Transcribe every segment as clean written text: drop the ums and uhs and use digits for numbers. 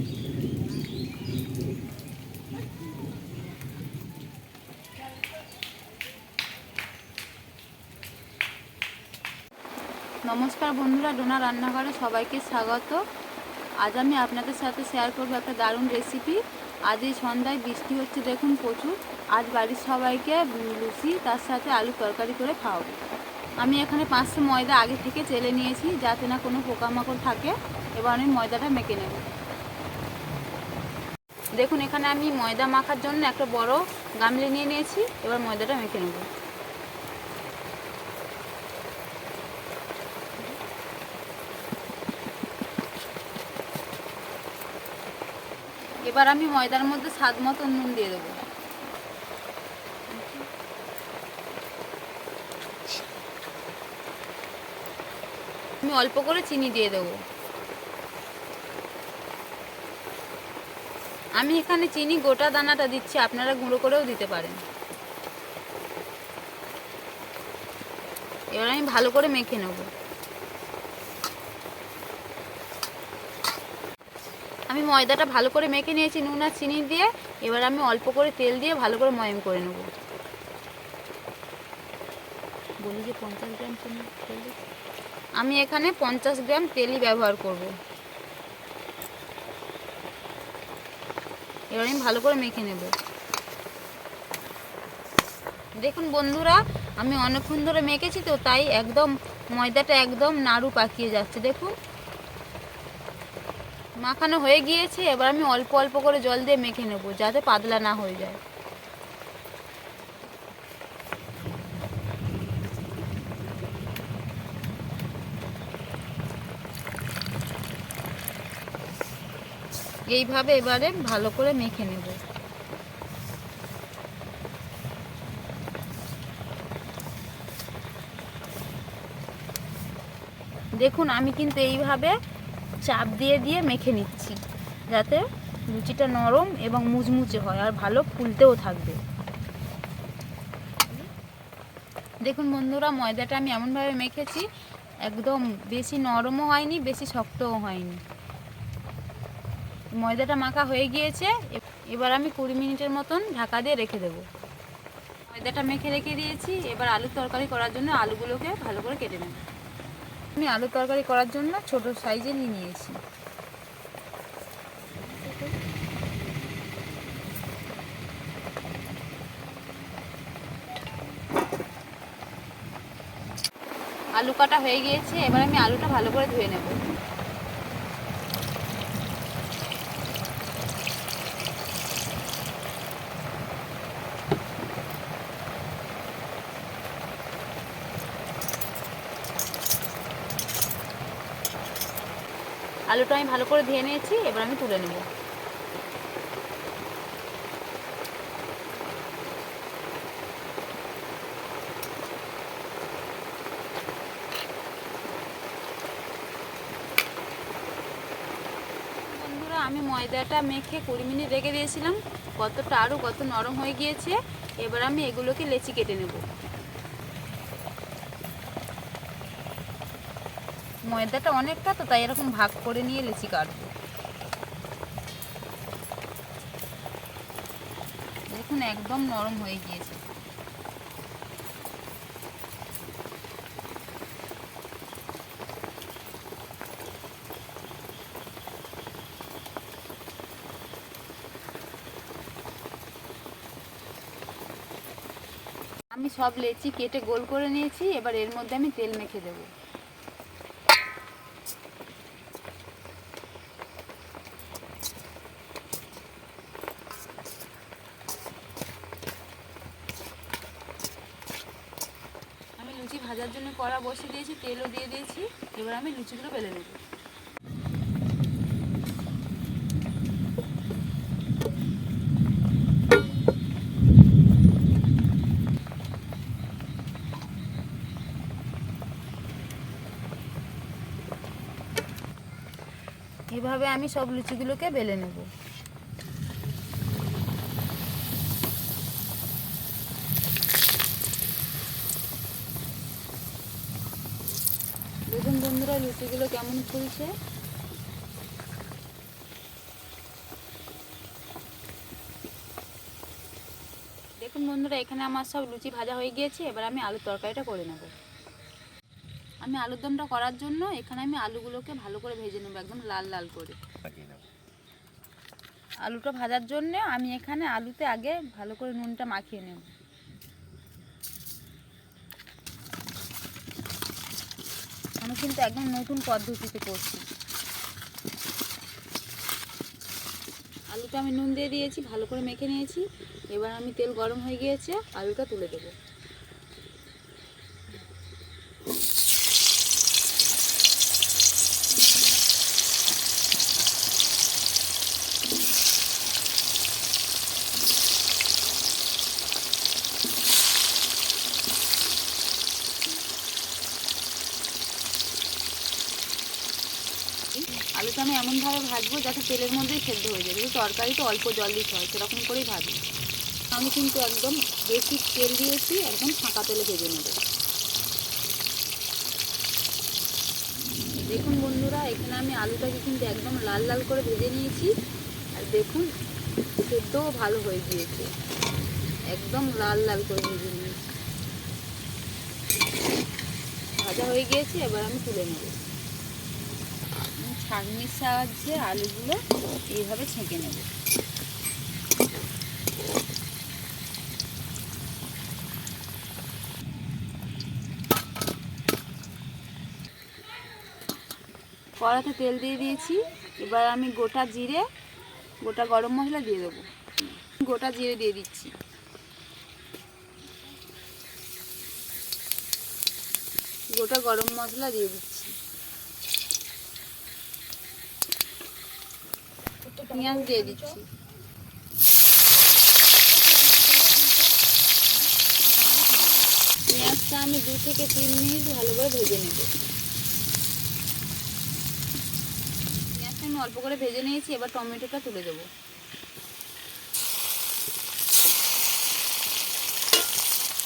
নমস্কার বন্ধুরা, ডোনা রান্নাঘরে সবাইকে স্বাগত। আজ আমি আপনাদের সাথে শেয়ার করবো একটা দারুণ রেসিপি। আজ এই সন্ধ্যায় বৃষ্টি হচ্ছে দেখুন প্রচুর। আজ বাড়ির সবাইকে লুচি তার সাথে আলু তরকারি করে খাওয়াবো। আমি এখানে 500 ময়দা আগে থেকে চেলে নিয়েছি যাতে না কোনো পোকামাকড় থাকে। এবার আমি ময়দাটা মেখে নেব। দেখুন এখানে আমি ময়দা মাখার জন্য একটা বড় গামলি নিয়ে নিয়েছি। এবার ময়দাটা মেখে নেব। এবার আমি ময়দার মধ্যে স্বাদ মতো নুন দিয়ে দেবো। আমি অল্প করে চিনি দিয়ে দেবো। আমি এখানে চিনি গোটা দানাটা দিচ্ছি, আপনারা গুঁড়ো করেও দিতে পারেন। এবার আমি ভালো করে মেখে নেব। আমি ময়দাটা ভালো করে মেখে নিয়েছি নুন আর চিনি দিয়ে। এবার আমি অল্প করে তেল দিয়ে ভালো করে ময়াম করে নেব। বলি যে 50 গ্রাম তেল, আমি এখানে 50 গ্রাম তেলই ব্যবহার করব। এবার আমি ভালো করে মেখে নেব। দেখুন বন্ধুরা, আমি অনেকক্ষণ ধরে মেখেছি তো তাই একদম ময়দাটা একদম নাড়ু পাকিয়ে যাচ্ছে। দেখুন মাখানো হয়ে গিয়েছে। এবার আমি অল্প অল্প করে জল দিয়ে মেখে নেব যাতে পাতলা না হয়ে যায়। এইভাবে এবারে ভালো করে মেখে নেব। দেখুন আমি কিন্তু এইভাবে চাপ দিয়ে দিয়ে মেখে নিচ্ছি যাতে লুচিটা নরম এবং মুচমুচে হয় আর ভালো ফুলতেও থাকবে। দেখুন বন্ধুরা, ময়দাটা আমি এমনভাবে মেখেছি একদম বেশি নরমও হয়নি বেশি শক্তও হয়নি। ময়দাটা মাখা হয়ে গিয়েছে। এবার আমি 20 মিনিটের মতন ঢাকা দিয়ে রেখে দেব। ময়দাটা মেখে রেখে দিয়েছি। এবার আলু তরকারি করার জন্য আলুগুলোকে ভালো করে কেটে নেব। আমি আলু তরকারি করার জন্য ছোট সাইজে নিয়েছি। আলু কাটা হয়ে গিয়েছে। এবার আমি আলুটা ভালো করে ধুয়ে নেব। আলুটা আমি ভালো করে ধুয়ে নিয়েছি। এবার আমি তুলে নেব। বন্ধুরা, আমি ময়দাটা মেখে 20 মিনিট রেখে দিয়েছিলাম। কতটা আরও কত নরম হয়ে গিয়েছে। এবার আমি এগুলোকে লেচি কেটে নেব। ময়দাটা অনেকটা তো তাই এরকম ভাগ করে নিয়ে লেচি কাটবো। দেখুন একদম নরম হয়ে গিয়েছে। আমি সব লেচি কেটে গোল করে নিয়েছি। এবার এর মধ্যে আমি তেল মেখে দেব। আমি লুচি ভাজার জন্য কড়া বসিয়ে দিয়েছি, তেলও দিয়ে দিয়েছি। এবার আমি লুচিগুলো বেলে নেব। এভাবে আমি সব লুচিগুলোকে বেলে নেব। দেখুন বন্ধুরা, লুচিগুলো কেমন ফুলছে। বন্ধুরা, এখানে আমার সব লুচি ভাজা হয়ে গিয়েছে। এবার আমি আলুর তরকারিটা করে নেব। আমি আলুর দমটা করার জন্য এখানে আমি আলুগুলোকে ভালো করে ভেজে নেব, একদম লাল লাল করে। আলুটা ভাজার জন্য আমি এখানে আলুতে আগে ভালো করে নুনটা মাখিয়ে নেব। আমি কিন্তু একদম নতুন পদ্ধতিতে করছি। আলুটা আমি নুন দিয়ে দিয়েছি, ভালো করে মেখে নিয়েছি। এবার আমি তেল গরম হয়ে গিয়েছে, আলুটা তুলে দেবো। আলুটা আমি এমনভাবে ভাজবো যাতে তেলের মধ্যেই সেদ্ধ হয়ে যায়। কিন্তু তরকারি তো অল্প জল দিতে হয়, সেরকম করেই ভাজবো। আমি কিন্তু একদম বেশি তেল দিয়েছি, একদম ফাঁকা তেলে ভেজে নেব। দেখুন বন্ধুরা, এখানে আমি আলুটাকে কিন্তু একদম লাল লাল করে ভেজে নিয়েছি। আর দেখুন, সেদ্ধও ভালো হয়ে গিয়েছে, একদম লাল লাল করে ভেজে নিয়েছি। ভাজা হয়ে গিয়েছে, এবার আমি তুলে নেব। ছাঁকনির সাহায্যে আলুগুলো এইভাবে ছেঁকে নেব। কড়াতে তেল দিয়ে দিয়েছি। এবার আমি গোটা জিরে, গোটা গরম মশলা দিয়ে দেবো। গোটা জিরে দিয়ে দিচ্ছি। গোটা গরম মশলা দিয়ে দিচ্ছি। পেঁয়াজ দিয়ে দিচ্ছি। পেঁয়াজটা আমি 2 থেকে 3 মিনিট ভালো করে ভেজে নেব। পেঁয়াজটা আমি অল্প করে ভেজে নিয়েছি। এবার টমেটোটা তুলে দেবো।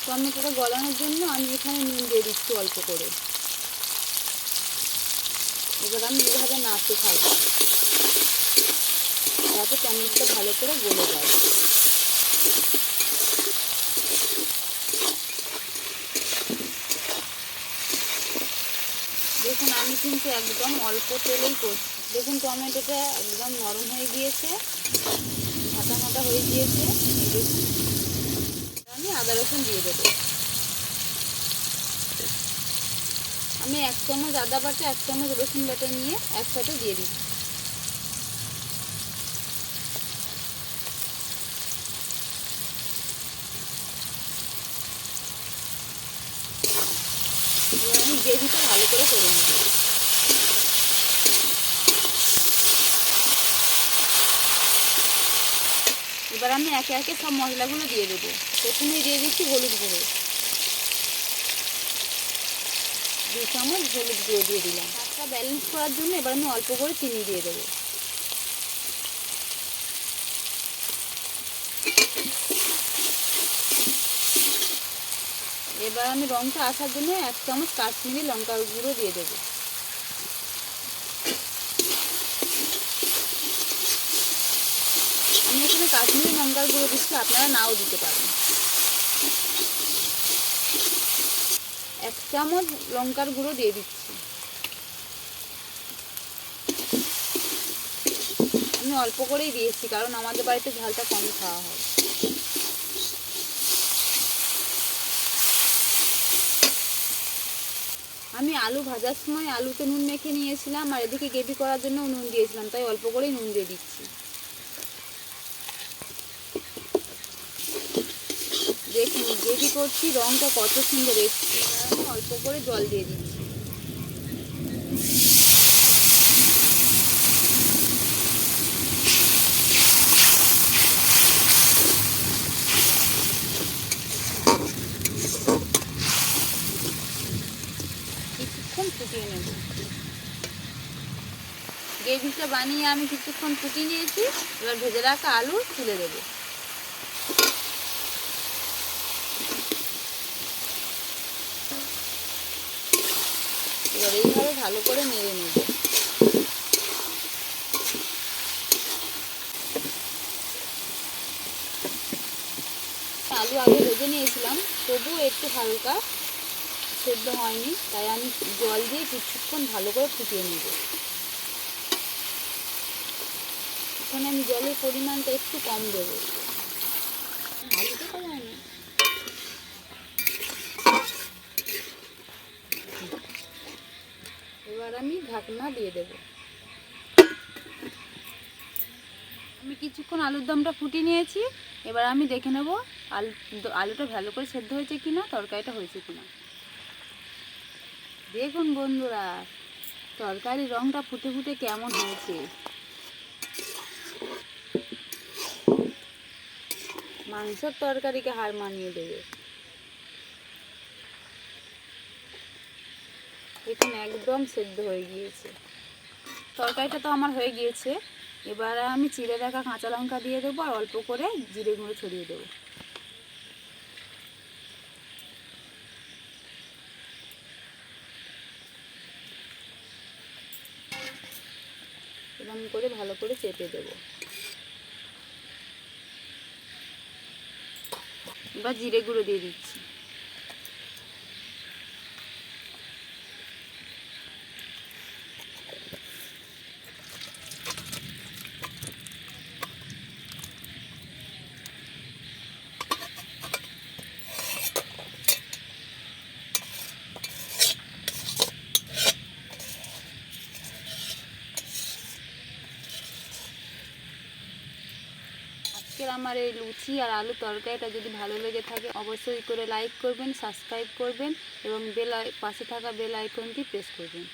টমেটোটা গলানোর জন্য আমি এখানে নুন দিয়ে দিচ্ছি অল্প করে। এবার আমি এইভাবে নাড়তে থাকবো যাতে টমেটোটা ভালো করে গলে যায়। দেখুন, আমি কিন্তু একদম অল্প তেলেই করছি। দেখুন, টমেটোটা একদম নরম হয়ে গিয়েছে, মাথা মাথা হয়ে গিয়েছে। দেখুন, আমি আদা রসুন দিয়ে দেবো। আমি 1 চামচ আদা বাটা, 1 চামচ রসুন বাটা নিয়ে একসাথে দিয়ে দিচ্ছি। এবার আমি গ্রেভিটা ভালো করে নেব। এবার আমি একে একে সব মশলাগুলো দিয়ে দেবো। প্রথমেই দিয়ে দিচ্ছি হলুদ গুঁড়ো, 2 চামচ হলুদ গুঁড়ো দিয়ে দিলাম। স্বাদটা ব্যালেন্স করার জন্য এবার আমি অল্প করে চিনি দিয়ে দেবো। এবার আমি রঙটা আসার জন্য 1 চামচ কাশ্মীরি লঙ্কার গুঁড়ো দিয়ে দেবো। আমি এখানে কাশ্মীরি লঙ্কার গুঁড়ো দিচ্ছি, আপনারা নাও দিতে পারেন। 1 চামচ লঙ্কার গুঁড়ো দিয়ে দিচ্ছি। আমি অল্প করেই দিয়েছি, কারণ আমাদের বাড়িতে ঝালটা কম খাওয়া হয়। আমি আলু ভাজার সময় আলুতে নুন মেখে নিয়েছিলাম, আর এদিকে গ্রেভি করার জন্য নুন দিয়েছিলাম, তাই অল্প করেই নুন দিয়ে দিচ্ছি। দেখুন, গ্রেভি করছি, রঙটা কত সুন্দর এসছে। আমি অল্প করে জল দিয়ে দিচ্ছি। কিছুক্ষণ ফুটিয়ে নেব। গ্রেভিটা বানিয়ে আমি কিছুক্ষণ ফুটিয়ে নিয়েছি। এবার ভেজে রাখা আলু তুলে দেবো। এবার এইভাবে ভালো করে নেড়ে নেব। আলু আলু আগে ভেজে নিয়েছিলাম, তবুও একটু হালকা সেদ্ধ হয়নি, তাই আমি জল দিয়ে কিছুক্ষণ ভালো করে ফুটিয়ে নেব। এখানে আমি জলের পরিমাণটা একটু কম দেবো। আলু দেখা যায় না। এবার আমি ঢাকনা দিয়ে দেব। আমি কিছুক্ষণ আলুর দমটা ফুটিয়ে নিয়েছি। এবার আমি দেখে নেব আলুটা ভালো করে সেদ্ধ হয়েছে কিনা, তরকারিটা হয়েছে কিনা। দেখুন বন্ধুরা, তরকারির রঙটা ফুটে ফুটে কেমন হয়েছে। মাংসের তরকারিকে হার মানিয়ে দেবে। দেখুন একদম সেদ্ধ হয়ে গিয়েছে। তরকারিটা তো আমার হয়ে গিয়েছে। এবার আমি চিড়ে রাখা কাঁচা লঙ্কা দিয়ে দেবো আর অল্প করে জিরে গুঁড়ো ছড়িয়ে দেবো। এরকম করে ভালো করে চেপে দেবো। এবার জিরে গুঁড়ো দিয়ে দিচ্ছি। আজকের আমার এই লুচি আর আলু তরকারিটা যদি ভালো লেগে থাকে অবশ্যই করে লাইক করবেন, সাবস্ক্রাইব করবেন এবং পাশে থাকা বেল আইকনটি প্রেস করবেন।